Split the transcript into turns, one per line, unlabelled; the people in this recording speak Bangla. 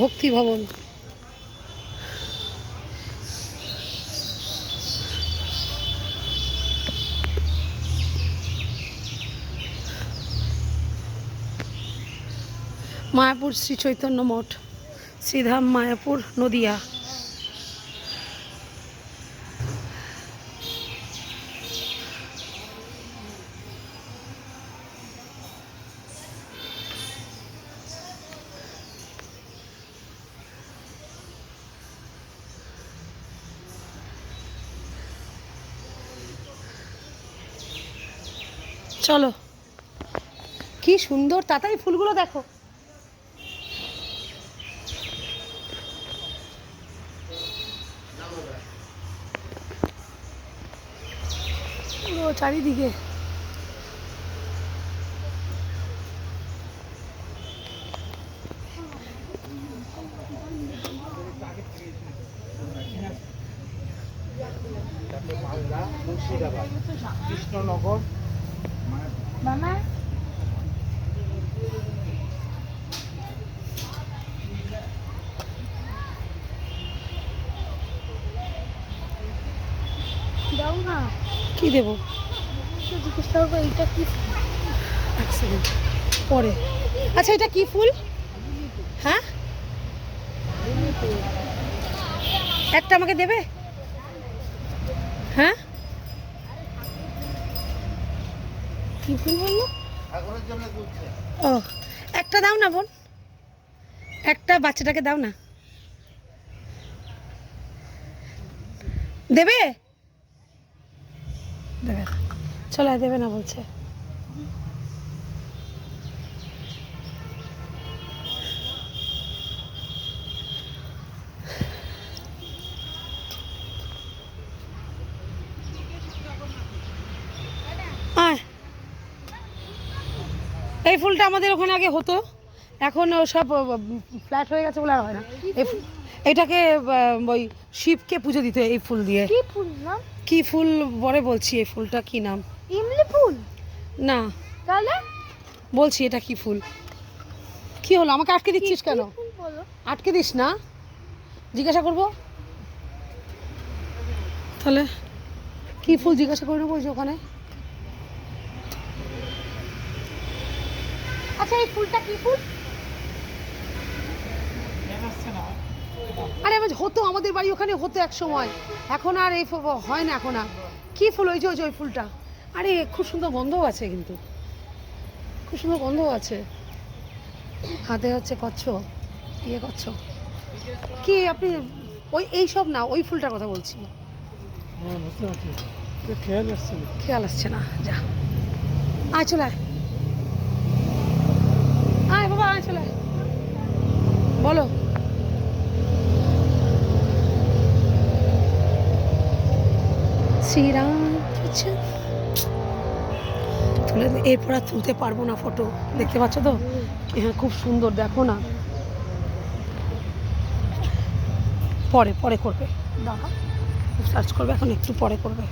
ভক্তি ভবন। মায়াপুর শ্রী চৈতন্য মঠ, শ্রীধাম মায়াপুর, নদিয়া। চলো, কি সুন্দর তাড়াতাড়ি ফুলগুলো দেখো। পুরো চারিদিকে
কৃষ্ণনগর
মামা দাও না।
কি দেবো?
জিজ্ঞেস করবো এইটা কি
এক সেকেন্ড পরে। আচ্ছা এটা কি ফুল? হ্যাঁ, একটা আমাকে দেবে? হ্যাঁ,
কি ফুল বললো?
ও একটা দাও না বোন, একটা বাচ্চাটাকে দাও না। দেবে? দেবে না। চলো, দেবে না বলছে। আয়, এই ফুলটা আমাদের ওখানে আগে হতো, এখন সব ফ্ল্যাট হয়ে গেছে বলে আর হয় না। এটাকে ওই শিবকে পুজো দিতে এই ফুল দিয়ে।
কি ফুল নাম?
কি ফুল পরে বলছি, এই ফুলটা কি নাম?
ইমলি ফুল
না,
তাহলে
বলছি এটা কি ফুল। কি হলো, আমাকে আটকে দিচ্ছিস কেন?
ফুল বলো।
আটকে দিস না, জিজ্ঞাসা করবো তাহলে। কি ফুল জিজ্ঞাসা করে নেবো ওখানে।
আচ্ছা এই ফুলটা কি ফুল?
আরে আমার হতো, আমাদের বাড়ি ওখানে হতো এক সময়, এখন আর এই হয় না এখন আর। কি ফুল? ওই যে ওই ফুলটা। আরে খুব সুন্দর গন্ধও আছে, কিন্তু খুব সুন্দর গন্ধও আছে। হাতে হচ্ছে কচ্ছ, ইয়ে কচ্ছ কি আপনি ওই এই সব না, ওই ফুলটার কথা বলছি। খেয়াল আসছে না। যা, আয় চলে আয়, আয় বাবা আয় চলে আয়। বলো। শ্রীরাম তুলে এরপর আর তুলতে পারবো না ফটো, দেখতে পাচ্ছ তো? হ্যাঁ খুব সুন্দর, দেখো না। পরে পরে করবে, দাদা সার্চ করবে, এখন একটু পরে করবে।